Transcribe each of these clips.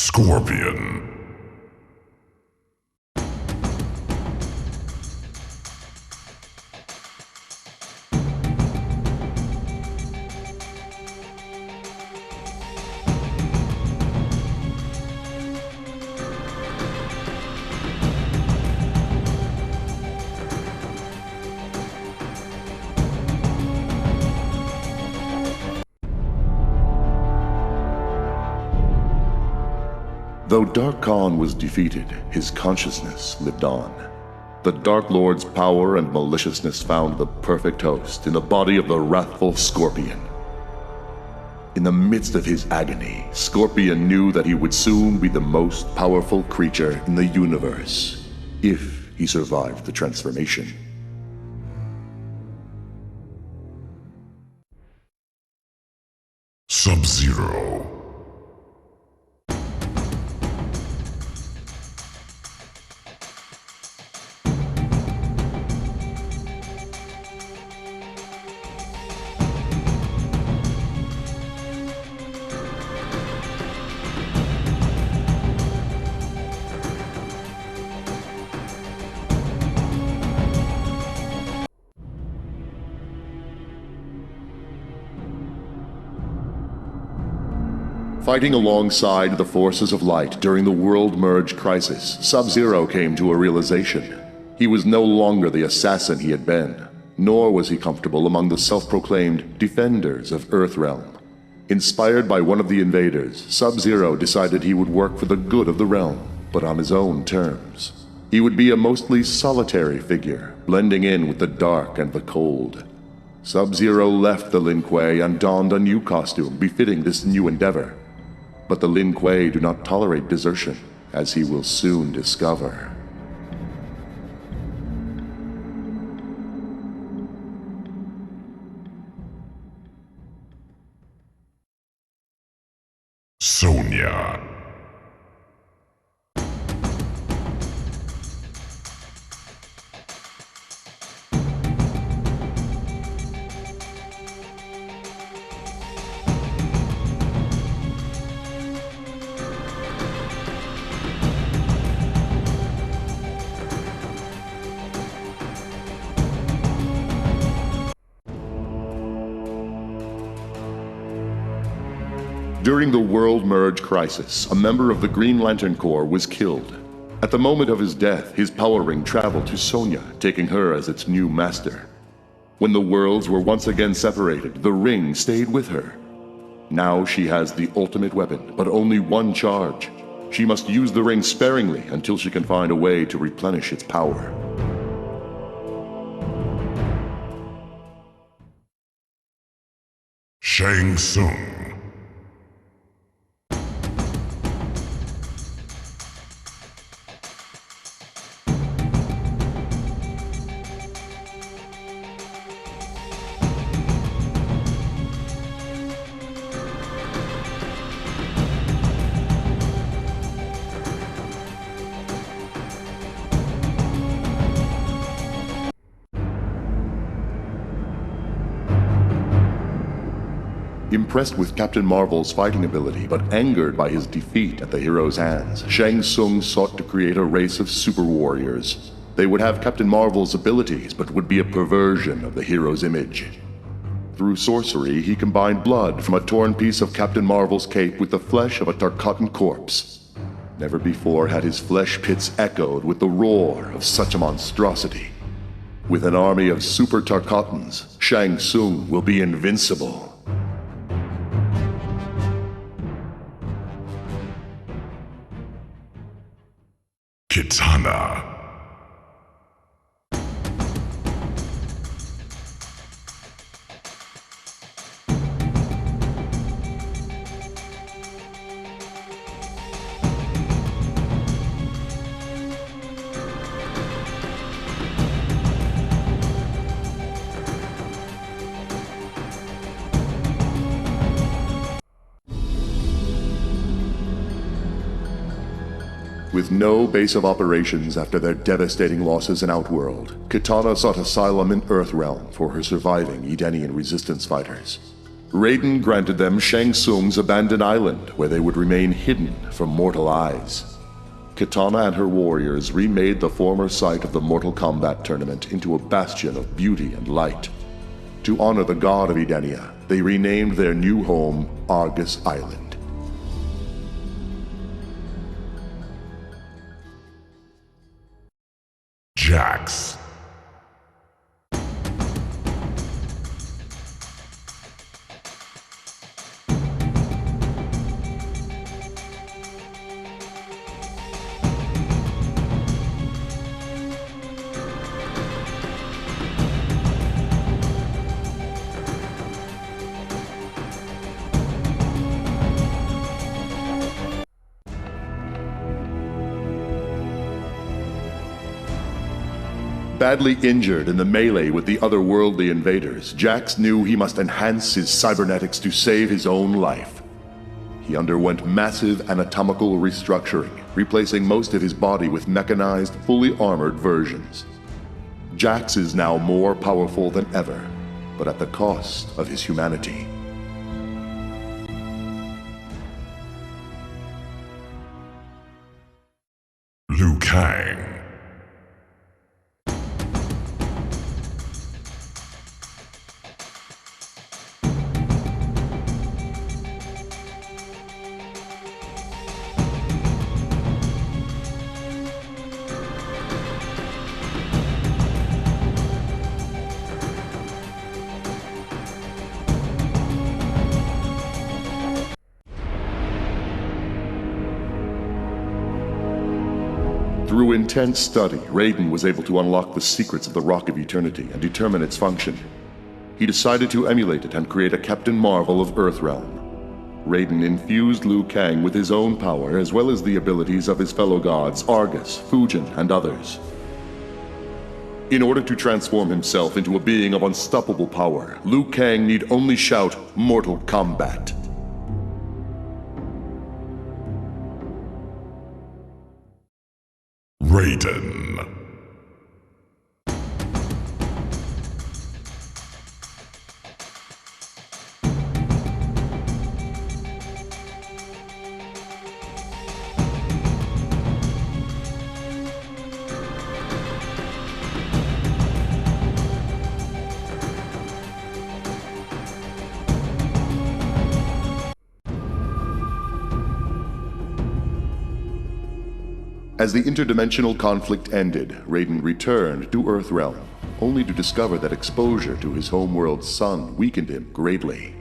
Scorpion. Though Dark Khan was defeated, his consciousness lived on. The Dark Lord's power and maliciousness found the perfect host in the body of the wrathful Scorpion. In the midst of his agony, Scorpion knew that he would soon be the most powerful creature in the universe, if he survived the transformation. Sub-Zero. Fighting alongside the forces of light during the World Merge crisis, Sub-Zero came to a realization. He was no longer the assassin he had been, nor was he comfortable among the self-proclaimed defenders of Earthrealm. Inspired by one of the invaders, Sub-Zero decided he would work for the good of the realm, but on his own terms. He would be a mostly solitary figure, blending in with the dark and the cold. Sub-Zero left the Lin Kuei and donned a new costume befitting this new endeavor. But the Lin Kuei do not tolerate desertion, as he will soon discover. Sonya. During the World Merge crisis, a member of the Green Lantern Corps was killed. At the moment of his death, his power ring traveled to Sonya, taking her as its new master. When the worlds were once again separated, the ring stayed with her. Now she has the ultimate weapon, but only one charge. She must use the ring sparingly until she can find a way to replenish its power. Shang Tsung. Impressed with Captain Marvel's fighting ability, but angered by his defeat at the hero's hands, Shang Tsung sought to create a race of super warriors. They would have Captain Marvel's abilities, but would be a perversion of the hero's image. Through sorcery, he combined blood from a torn piece of Captain Marvel's cape with the flesh of a Tarkatan corpse. Never before had his flesh pits echoed with the roar of such a monstrosity. With an army of super Tarkatans, Shang Tsung will be invincible. Kitana. With no base of operations after their devastating losses in Outworld, Kitana sought asylum in Earthrealm for her surviving Edenian resistance fighters. Raiden granted them Shang Tsung's abandoned island, where they would remain hidden from mortal eyes. Kitana and her warriors remade the former site of the Mortal Kombat tournament into a bastion of beauty and light. To honor the god of Edenia, they renamed their new home Argus Island. Jax. Badly injured in the melee with the otherworldly invaders, Jax knew he must enhance his cybernetics to save his own life. He underwent massive anatomical restructuring, replacing most of his body with mechanized, fully armored versions. Jax is now more powerful than ever, but at the cost of his humanity. Liu Kang. Through intense study, Raiden was able to unlock the secrets of the Rock of Eternity and determine its function. He decided to emulate it and create a Captain Marvel of Earthrealm. Raiden infused Liu Kang with his own power as well as the abilities of his fellow gods Argus, Fujin, and others. In order to transform himself into a being of unstoppable power, Liu Kang need only shout, "Mortal Kombat." Raiden. As the interdimensional conflict ended, Raiden returned to Earthrealm, only to discover that exposure to his homeworld's sun weakened him greatly.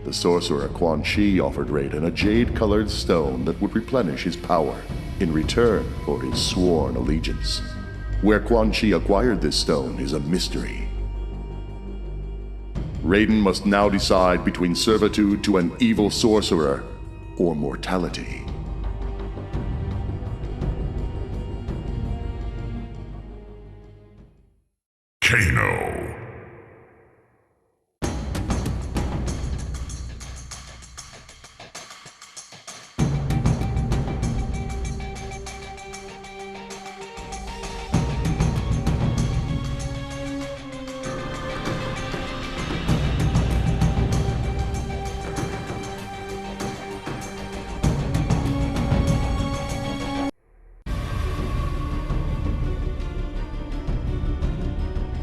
The sorcerer Quan Chi offered Raiden a jade-colored stone that would replenish his power in return for his sworn allegiance. Where Quan Chi acquired this stone is a mystery. Raiden must now decide between servitude to an evil sorcerer or mortality. Kano.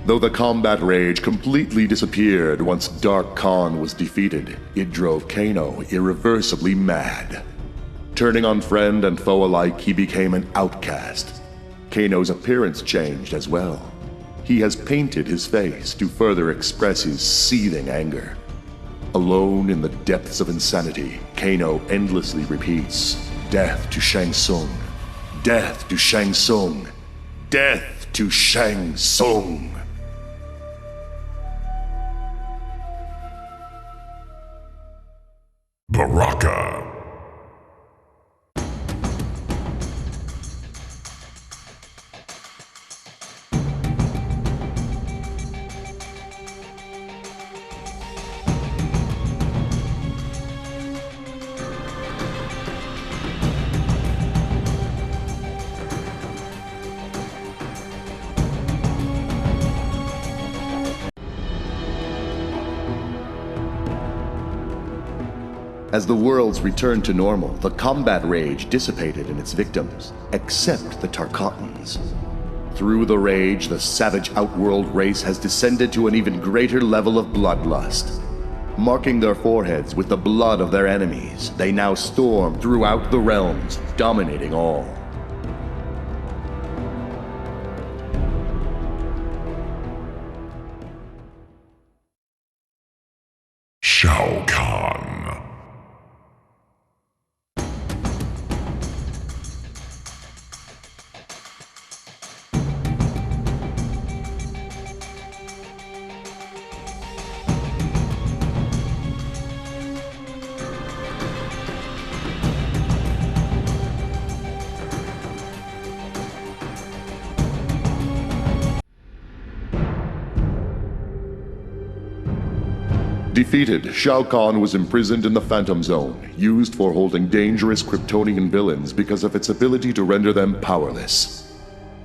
Though the combat rage completely disappeared once Dark Khan was defeated, it drove Kano irreversibly mad. Turning on friend and foe alike, he became an outcast. Kano's appearance changed as well. He has painted his face to further express his seething anger. Alone in the depths of insanity, Kano endlessly repeats, "Death to Shang Tsung! Death to Shang Tsung! Death to Shang Tsung!" Baraka. As the worlds returned to normal, the combat rage dissipated in its victims, except the Tarkatans. Through the rage, the savage outworld race has descended to an even greater level of bloodlust. Marking their foreheads with the blood of their enemies, they now storm throughout the realms, dominating all. Shao Kahn. Defeated, Shao Kahn was imprisoned in the Phantom Zone, used for holding dangerous Kryptonian villains because of its ability to render them powerless.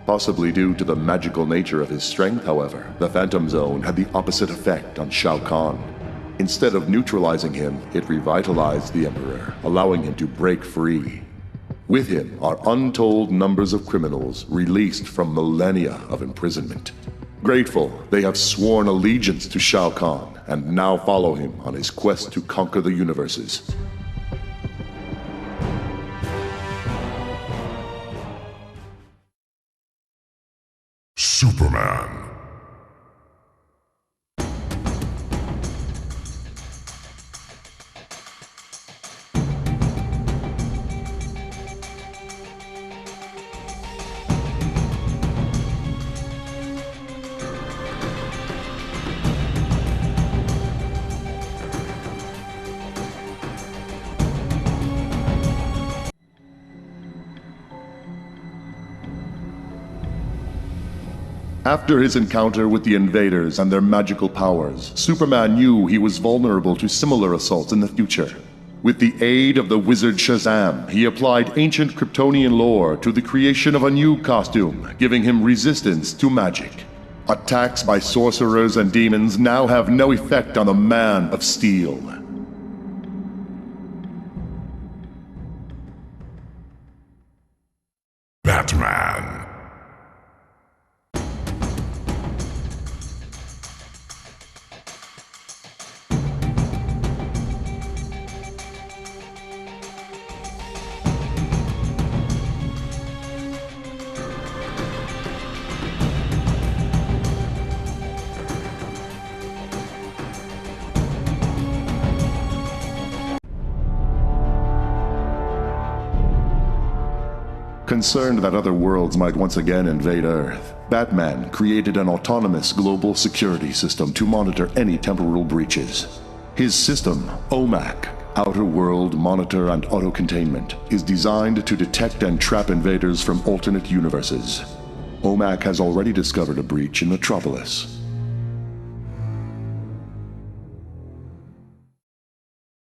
Possibly due to the magical nature of his strength, however, the Phantom Zone had the opposite effect on Shao Kahn. Instead of neutralizing him, it revitalized the Emperor, allowing him to break free. With him are untold numbers of criminals released from millennia of imprisonment. Grateful, they have sworn allegiance to Shao Kahn and now follow him on his quest to conquer the universes. Superman. After his encounter with the invaders and their magical powers, Superman knew he was vulnerable to similar assaults in the future. With the aid of the wizard Shazam, he applied ancient Kryptonian lore to the creation of a new costume, giving him resistance to magic. Attacks by sorcerers and demons now have no effect on the Man of Steel. Batman. Concerned that other worlds might once again invade Earth, Batman created an autonomous global security system to monitor any temporal breaches. His system, OMAC, Outer World Monitor and Auto-Containment, is designed to detect and trap invaders from alternate universes. OMAC has already discovered a breach in Metropolis.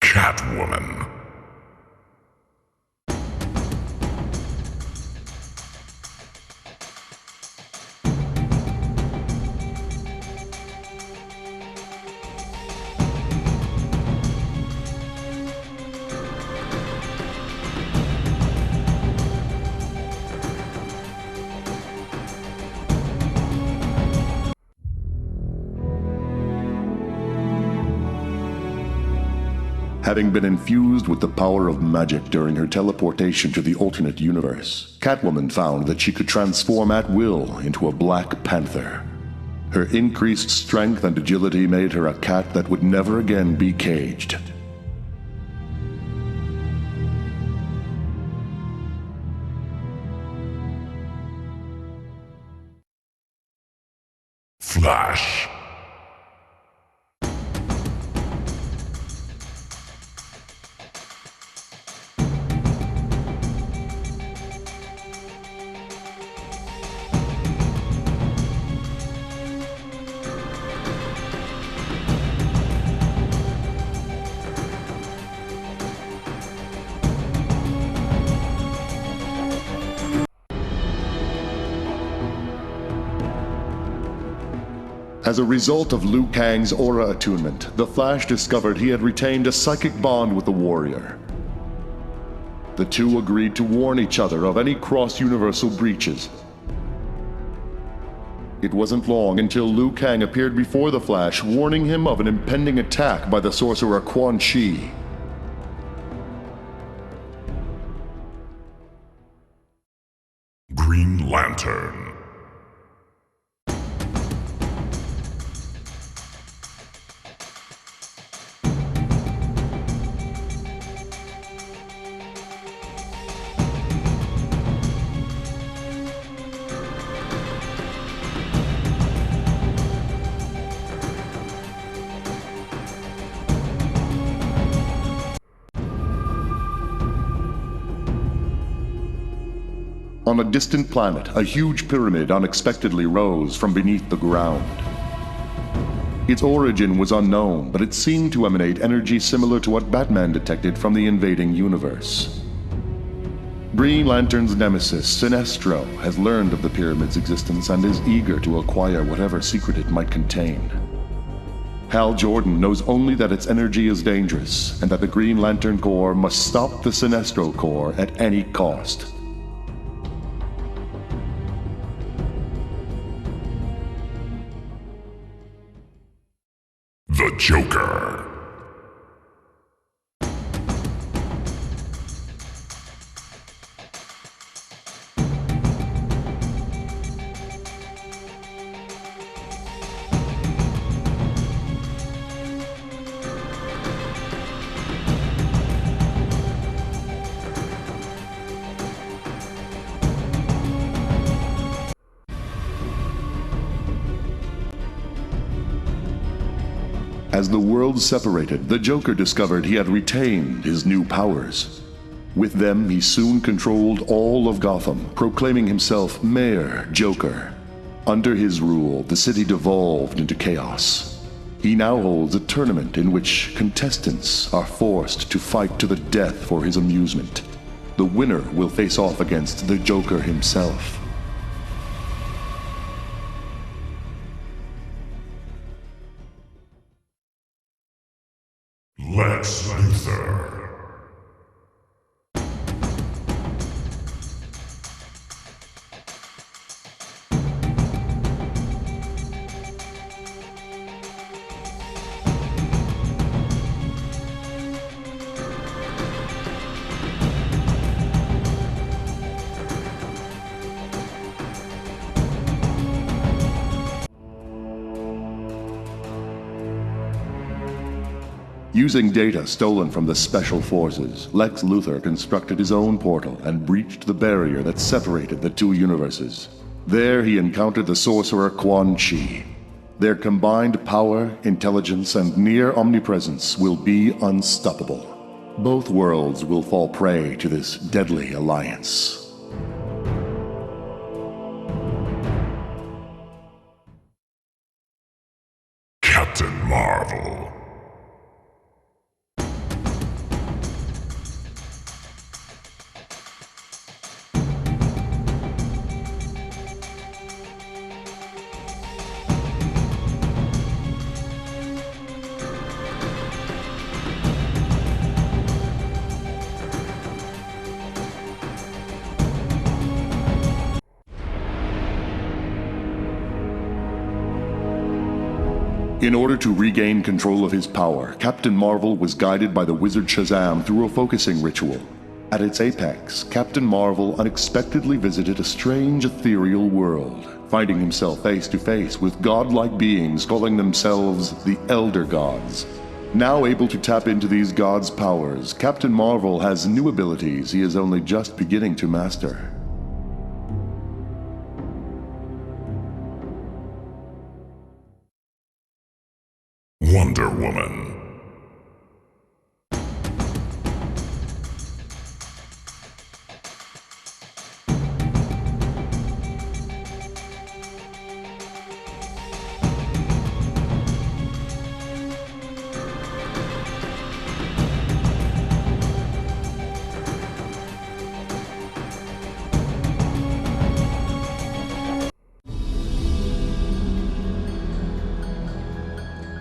Catwoman. Having been infused with the power of magic during her teleportation to the alternate universe, Catwoman found that she could transform at will into a Black Panther. Her increased strength and agility made her a cat that would never again be caged. Flash. As a result of Liu Kang's aura attunement, the Flash discovered he had retained a psychic bond with the warrior. The two agreed to warn each other of any cross-universal breaches. It wasn't long until Liu Kang appeared before the Flash, warning him of an impending attack by the sorcerer Quan Chi. Green Lantern. On a distant planet, a huge pyramid unexpectedly rose from beneath the ground. Its origin was unknown, but it seemed to emanate energy similar to what Batman detected from the invading universe. Green Lantern's nemesis, Sinestro, has learned of the pyramid's existence and is eager to acquire whatever secret it might contain. Hal Jordan knows only that its energy is dangerous, and that the Green Lantern Corps must stop the Sinestro Corps at any cost. The Joker. As the worlds separated, the Joker discovered he had retained his new powers. With them, he soon controlled all of Gotham, proclaiming himself Mayor Joker. Under his rule, the city devolved into chaos. He now holds a tournament in which contestants are forced to fight to the death for his amusement. The winner will face off against the Joker himself. Lex Luthor. Using data stolen from the Special Forces, Lex Luthor constructed his own portal and breached the barrier that separated the two universes. There he encountered the sorcerer Quan Chi. Their combined power, intelligence, and near omnipresence will be unstoppable. Both worlds will fall prey to this deadly alliance. Captain Marvel. In order to regain control of his power, Captain Marvel was guided by the wizard Shazam through a focusing ritual. At its apex, Captain Marvel unexpectedly visited a strange ethereal world, finding himself face to face with godlike beings calling themselves the Elder Gods. Now able to tap into these gods' powers, Captain Marvel has new abilities he is only just beginning to master. Wonder Woman.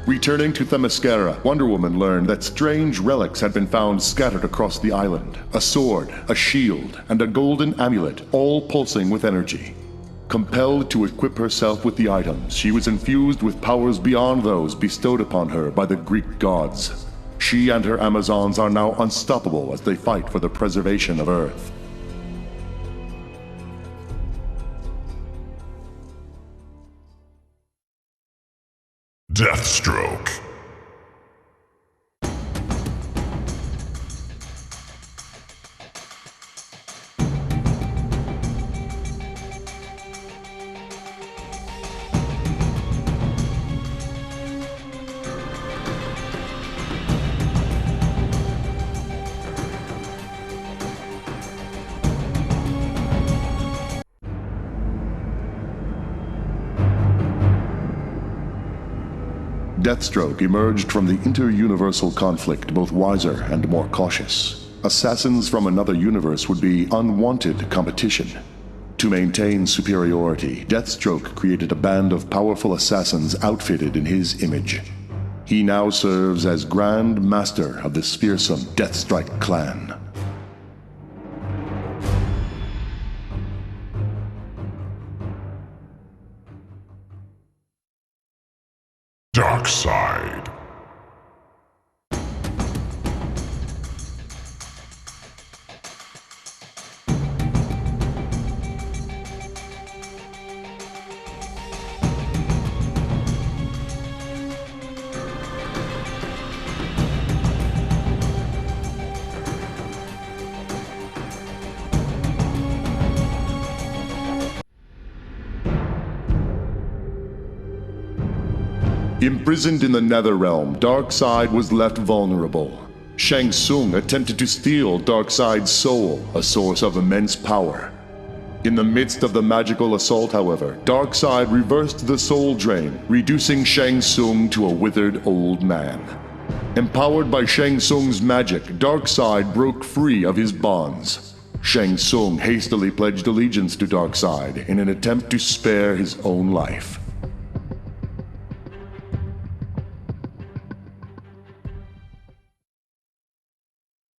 Returning to Themyscira, Wonder Woman learned that strange relics had been found scattered across the island. A sword, a shield, and a golden amulet, all pulsing with energy. Compelled to equip herself with the items, she was infused with powers beyond those bestowed upon her by the Greek gods. She and her Amazons are now unstoppable as they fight for the preservation of Earth. Deathstroke. Deathstroke emerged from the inter-universal conflict both wiser and more cautious. Assassins from another universe would be unwanted competition. To maintain superiority, Deathstroke created a band of powerful assassins outfitted in his image. He now serves as Grand Master of the fearsome Deathstrike clan. Darkseid. Imprisoned in the Netherrealm, Darkseid was left vulnerable. Shang Tsung attempted to steal Darkseid's soul, a source of immense power. In the midst of the magical assault, however, Darkseid reversed the soul drain, reducing Shang Tsung to a withered old man. Empowered by Shang Tsung's magic, Darkseid broke free of his bonds. Shang Tsung hastily pledged allegiance to Darkseid in an attempt to spare his own life.